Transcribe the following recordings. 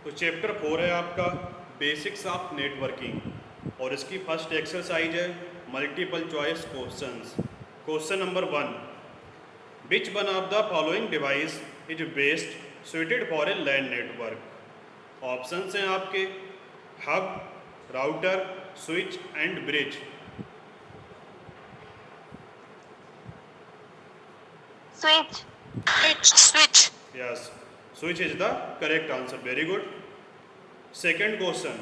तो चैप्टर 4 है आपका बेसिक्स ऑफ नेटवर्किंग और इसकी फर्स्ट एक्सरसाइज है multiple choice questions. Question number 1, which one of the following device is best suited for a LAN network. Options हैं आपके hub, router, switch and bridge. Switch. Yes, switch is the correct answer. Very good. Second question,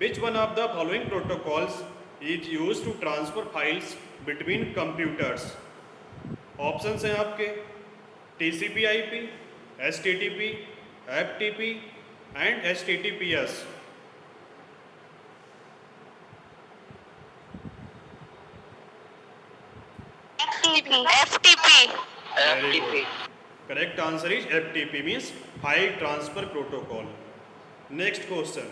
which one of the following protocols is used to transfer files between computers? Options हैं आपके TCP/IP, HTTP, FTP and HTTPS. FTP. Very good. Correct answer is FTP, means file transfer protocol. Next question,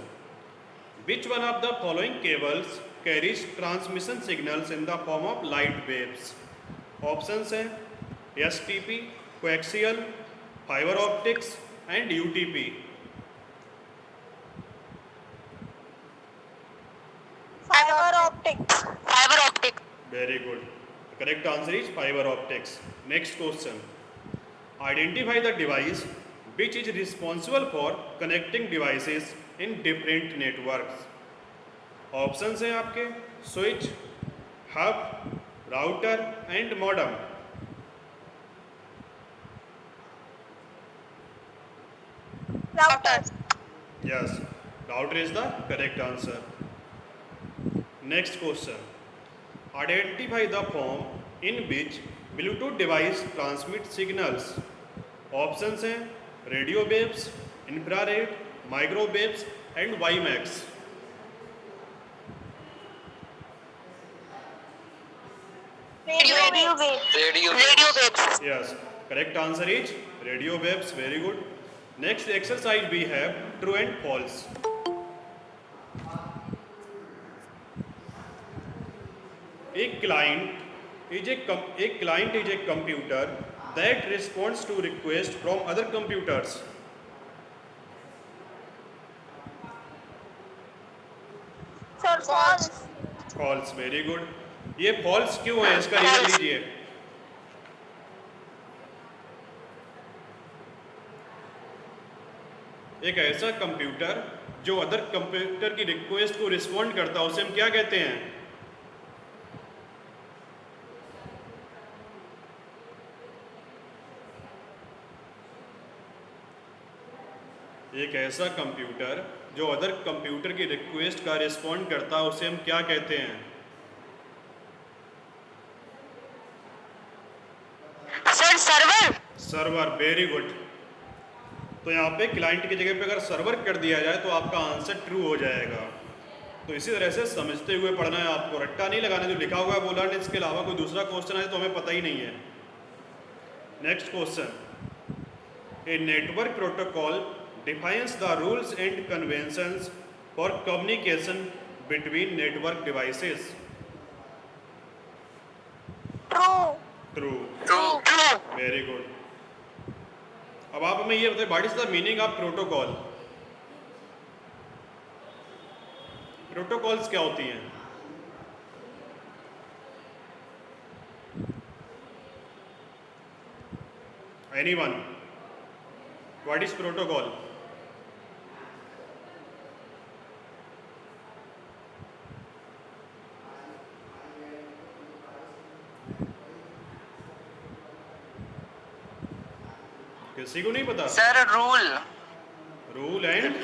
which one of the following cables carries transmission signals in the form of light waves? Options हैं STP, coaxial, fiber optics and UTP. Fiber optic. Very good. The correct answer is fiber optics. Next question, identify the device which is responsible for connecting devices in different networks. Options हैं आपके switch, hub, router and modem. Router. Yes, router is the correct answer. Next question, identify the form in which Bluetooth device transmits signals. Options हैं radio waves, infrared, microwaves and WiMAX. Radio waves. Yes, correct answer is radio waves. Very good. Next exercise we have true and false. A client is a computer that responds to requests from other computers. Sir, false. False. Very good. ये false क्यों है, इसका reason लीजिए. एक ऐसा computer जो other computer की request को रिस्पॉन्ड करता है उसे हम क्या कहते हैं? एक ऐसा कंप्यूटर जो अदर कंप्यूटर की रिक्वेस्ट का रिस्पॉन्ड करता है उसे हम क्या कहते हैं? Sir, server. Server. Very good. तो यहाँ पे क्लाइंट की जगह पे अगर सर्वर कर दिया जाए तो आपका आंसर ट्रू हो जाएगा. तो इसी तरह से समझते हुए पढ़ना है आपको, रट्टा नहीं लगाना. जो लिखा हुआ है बोला नहीं, इसके अलावा कोई दूसरा क्वेश्चन आए तो हमें पता ही नहीं है. Next question, a network protocol defines the rules and conventions for communication between network devices. True. True. Very good. अब आप हमें ये बताइए, what is the meaning of protocol? Protocols क्या होती हैं? एनीवन? What is protocol? किसी को नहीं पता? Sir, rule. Rule and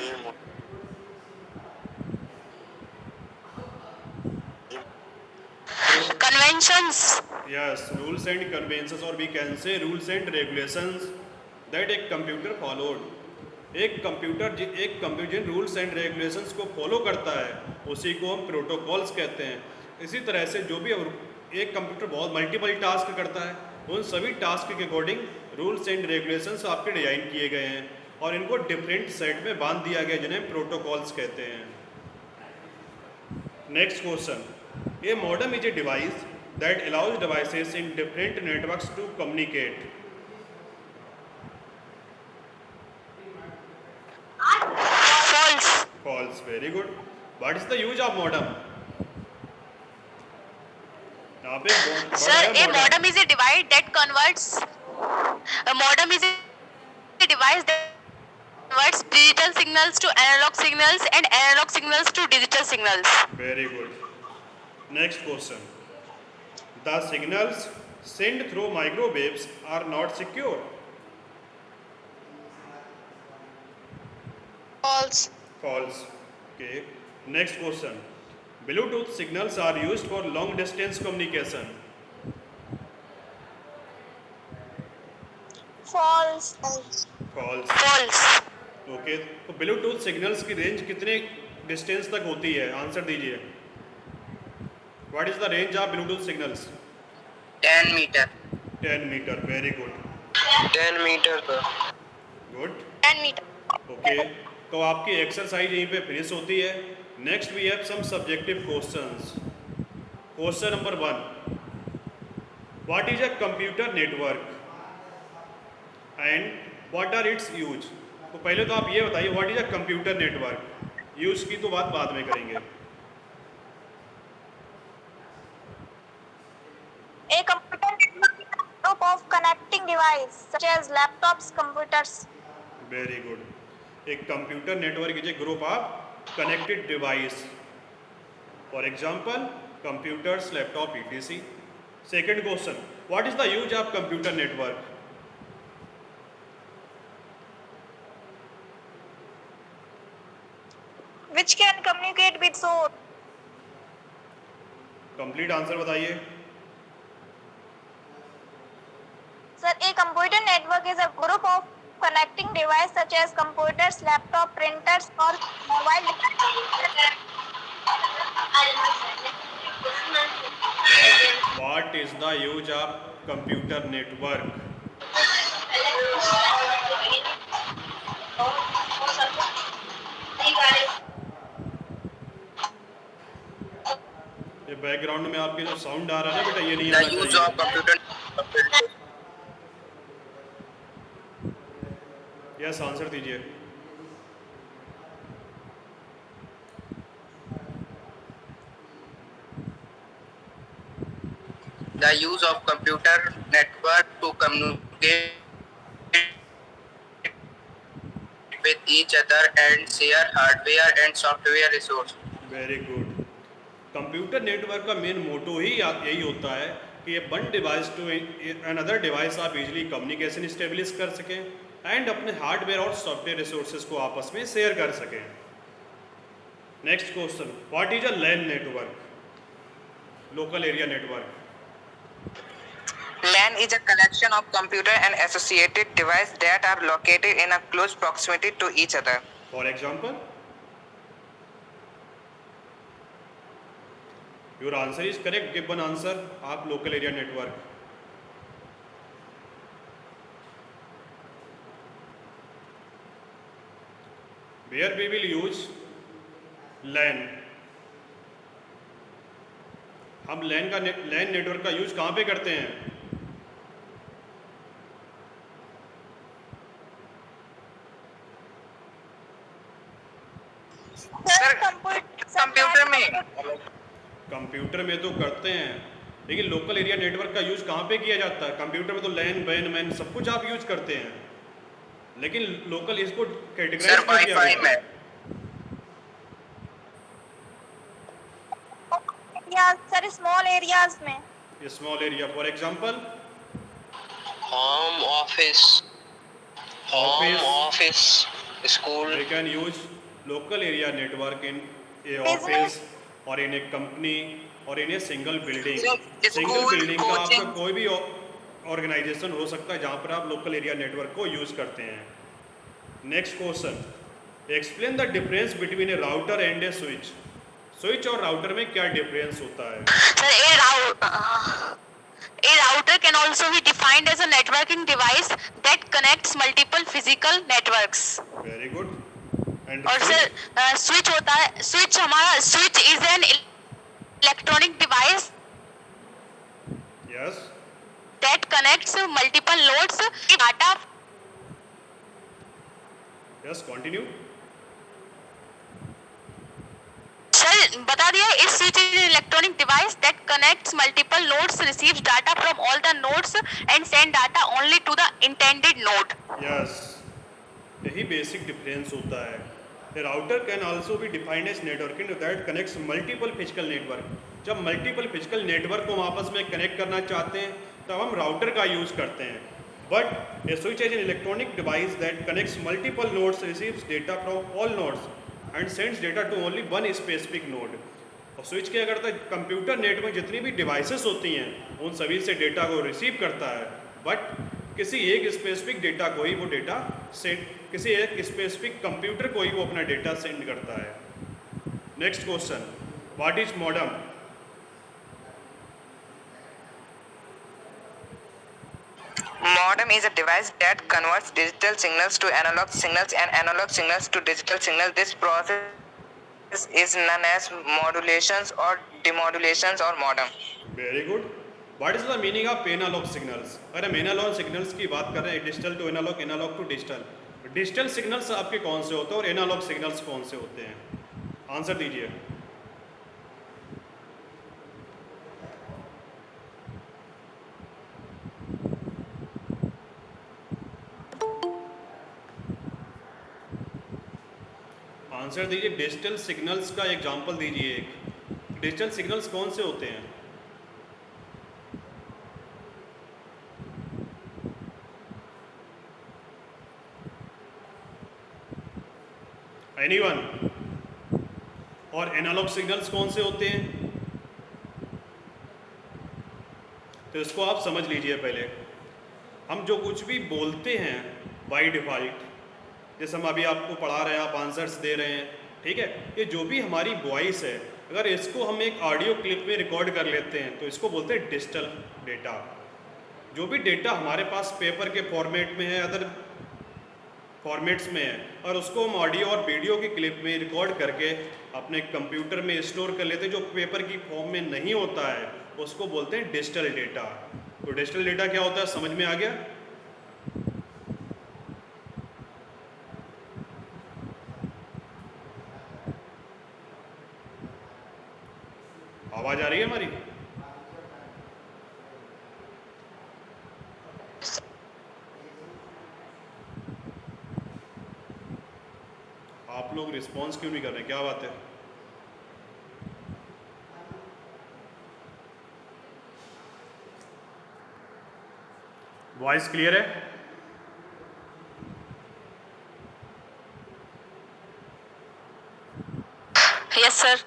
Conventions. yes, rules and conventions, or we can say rules and regulations that a computer followed. एक computer जिन rules and regulations को फॉलो करता है उसी को हम प्रोटोकॉल्स कहते हैं. इसी तरह से जो भी एक कंप्यूटर बहुत मल्टीपल टास्क करता है उन सभी टास्क के अकॉर्डिंग रूल्स एंड रेगुलेशंस आपके डिजाइन किए गए हैं और इनको डिफरेंट सेट में बांध दिया गया जिन्हें प्रोटोकॉल्स कहते हैं. Next question, a modem is a device that allows devices in different networks to communicate. False. Very good. What is the use of modem? यहाँ पे एक Sir, बड़ा है a modem. modem is a device that converts. A modem is a device that converts digital signals to analog signals and analog signals to digital signals. Very good. Next question. The signals sent through microwaves are not secure. False. False. Okay. Next question. Bluetooth signals are used for long distance communication. False. False. False. Okay तो Bluetooth signals की range कितने distance तक होती है? Answer दीजिए. What is the range of Bluetooth signals? 10 meter. 10 metre. Very good. 10 meter sir. Good. 10 meter. Okay तो आपकी exercise यहीं पे फिनिश होती है. Next we have some subjective questions. Question number 1. What is a computer network and what are its use? तो पहले तो आप ये बताइए what is a computer network. Use की तो बात बाद में करेंगे. A computer network is a group of connecting devices such as laptops, computers. Very good. एक computer network is a group of connected device. For example computers, laptop, ETC. Second question. What is the use of computer network? Which can communicate with source. Complete answer बताइए. Sir, a computer network is a group of connecting devices such as computers, laptop, printers, or mobile devices. What is the use of computer network? ये background में आपके जो sound आ रहा है ना बेटा, ये नहीं The आना use चाहिए. of computer. यस आंसर दीजिए. The use of computer network to communicate with each other and share hardware and software resources. Very good. Computer network का मेन मोटो ही यही होता है कि ये one device to another device आप easily communication establish कर सकें एंड अपने हार्डवेयर और सॉफ्टवेयर रिसोर्सेज को आपस में शेयर कर सकें. Next question. What is a LAN network? Local area network. LAN is a collection of computer and associated devices that are located in a close proximity to each other. For example your answer is correct. Give one answer आप local area network. Where we will use LAN. हम LAN network का use कहाँ पे करते हैं? Sir, computer में. Computer में तो करते हैं लेकिन लोकल एरिया नेटवर्क का यूज कहाँ पे किया जाता है? कंप्यूटर में तो लैन वैन मैन सब कुछ आप यूज करते हैं लेकिन लोकल इसको Sir, कैटेगराइज क्यों किया Wi-Fi गया? में. Yeah, sir, small areas में. Small area. For example Home office. Office. office. School. we can use local area network in a Business. office or in a company or in a single building. School, single building का आपका coaching. कोई भी organisation हो सकता है जहाँ पर आप लोकल एरिया नेटवर्क को यूज करते हैं. Next question. Explain the difference between A router and A switch. Switch और राउटर में क्या डिफरेंस होता है? Sir, a router can also be defined as a networking device that connects multiple physical networks. Very good. And और sir switch होता है. Switch is an electronic device yes that connects multiple nodes. Data yes continue. A switch is an electronic device that connects multiple nodes, receives data from all the nodes and send data only to the intended node. Yes, यही basic difference होता है. A router can also be defined as networking that connects multiple physical network. जब multiple physical network को हम आपस में connect करना चाहते हैं तब हम राउटर का यूज़ करते हैं. But a switch is an electronic device that connects multiple nodes, receives data from all nodes and sends data to only one specific node. और स्विच क्या करता है, कंप्यूटर नेट में जितनी भी डिवाइसेस होती हैं उन सभी से डेटा को रिसीव करता है, बट किसी एक स्पेसिफिक डेटा को ही वो डेटा सेंड, किसी एक स्पेसिफिक कंप्यूटर को ही वो अपना डेटा सेंड करता है. Next question, what is modem? Modem is a device that converts digital signals to analog signals and analog signals to digital signals. This process is known as modulations or demodulations or modem. Very good. What is the meaning of analogue signals? अगर हम analogue signals की बात कर रहे हैं, digital to analogue, analogue to digital, digital signals आपके कौन से होते हैं और एनालॉग सिग्नल्स कौन से होते हैं? आंसर दीजिए. आंसर दीजिए. डिजिटल सिग्नल्स का एग्जांपल दीजिए. एक डिजिटल सिग्नल्स कौन से होते हैं? एनीवन? और एनालॉग सिग्नल्स कौन से होते हैं? तो इसको आप समझ लीजिए. पहले हम जो कुछ भी बोलते हैं बाय डिफ़ॉल्ट, जैसे हम अभी आपको पढ़ा रहे हैं, आप आंसर्स दे रहे हैं, ठीक है, ये जो भी हमारी वॉइस है, अगर इसको हम एक ऑडियो क्लिप में रिकॉर्ड कर लेते हैं तो इसको बोलते हैं डिजिटल डेटा. जो भी डेटा हमारे पास पेपर के फॉर्मेट में है, अदर फॉर्मेट्स में है, और उसको हम ऑडियो और वीडियो की क्लिप में रिकॉर्ड करके अपने कंप्यूटर में स्टोर कर लेते हैं, जो पेपर की फॉर्म में नहीं होता है, उसको बोलते हैं डिजिटल डेटा. तो डिजिटल डेटा क्या होता है, समझ में आ गया? आवाज आ रही है हमारी? आप लोग रिस्पॉन्स क्यों नहीं कर रहे, क्या बात है? वॉइस क्लियर है? Yes, sir.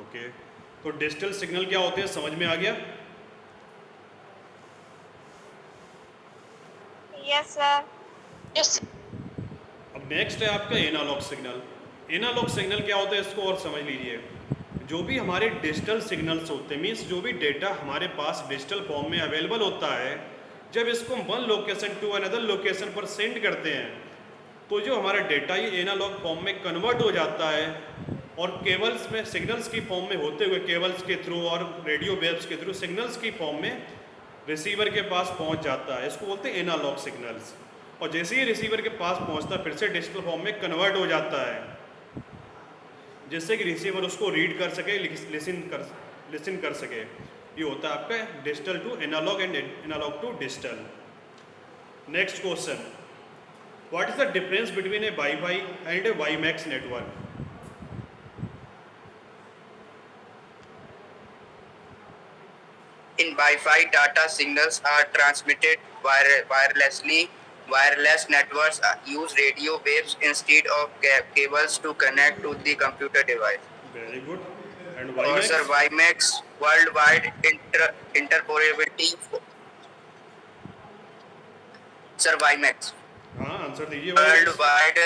ओके. तो डिजिटल सिग्नल क्या होते हैं, समझ में आ गया? Yes, sir. Yes. अब नेक्स्ट है आपका एनालॉग सिग्नल. एनालॉग सिग्नल क्या होता है, इसको और समझ लीजिए. जो भी हमारे डिजिटल सिग्नल्स होते हैं, मीन्स जो भी डेटा हमारे पास डिजिटल फॉर्म में अवेलेबल होता है, जब इसको हम one location to another location पर सेंड करते हैं तो जो हमारा डेटा ये एनालॉग फॉर्म में कन्वर्ट हो जाता है और केबल्स में सिग्नल्स की फॉर्म में होते हुए, केबल्स के थ्रू और रेडियो वेव्स के थ्रू सिग्नल्स की फॉर्म में रिसीवर के पास पहुंच जाता है. इसको बोलते हैं एनालॉग सिग्नल्स. और जैसे ही रिसीवर के पास पहुंचता है फिर से डिजिटल फॉर्म में कन्वर्ट हो जाता है, जिससे कि रिसीवर उसको रीड कर सके, लिसन कर सके. ये होता है आपका digital to analogue and analogue to digital. Next question, what is the difference between a Wi-Fi and a WiMAX network? In Wi-Fi, data signals are transmitted wirelessly. Wireless networks use radio waves instead of cables to connect to the computer device. Very good. And Or sir, WiMAX worldwide interoperability. Sir, WiMAX हाँ, answer दीजिए. worldwide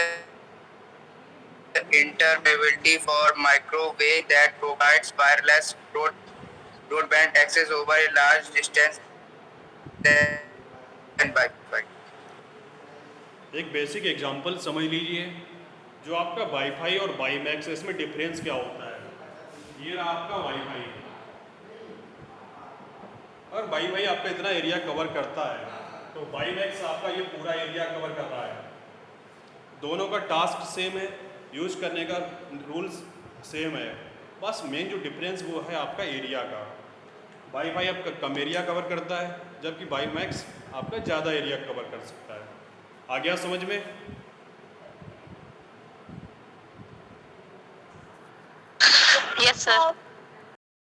interoperability for microwave that provides wireless broadband access over a large distance than Wi-Fi. एक basic example समझ लीजिए. जो आपका wifi और WiMAX है, इसमें डिफरेंस क्या होता है? ये रहा आपका वाईफाई. और वाईफाई आपका इतना एरिया कवर करता है, तो वाईमैक्स आपका ये पूरा एरिया कवर कर रहा है. दोनों का टास्क सेम है, यूज करने का रूल्स सेम है. बस मेन जो डिफरेंस वो है आपका एरिया का। वाईफाई आपका कम एरिया कवर करता है, जबकि वाईमैक्स आपका ज़्यादा एरिया कवर कर सकता है। आ गया समझ में? Yes, sir.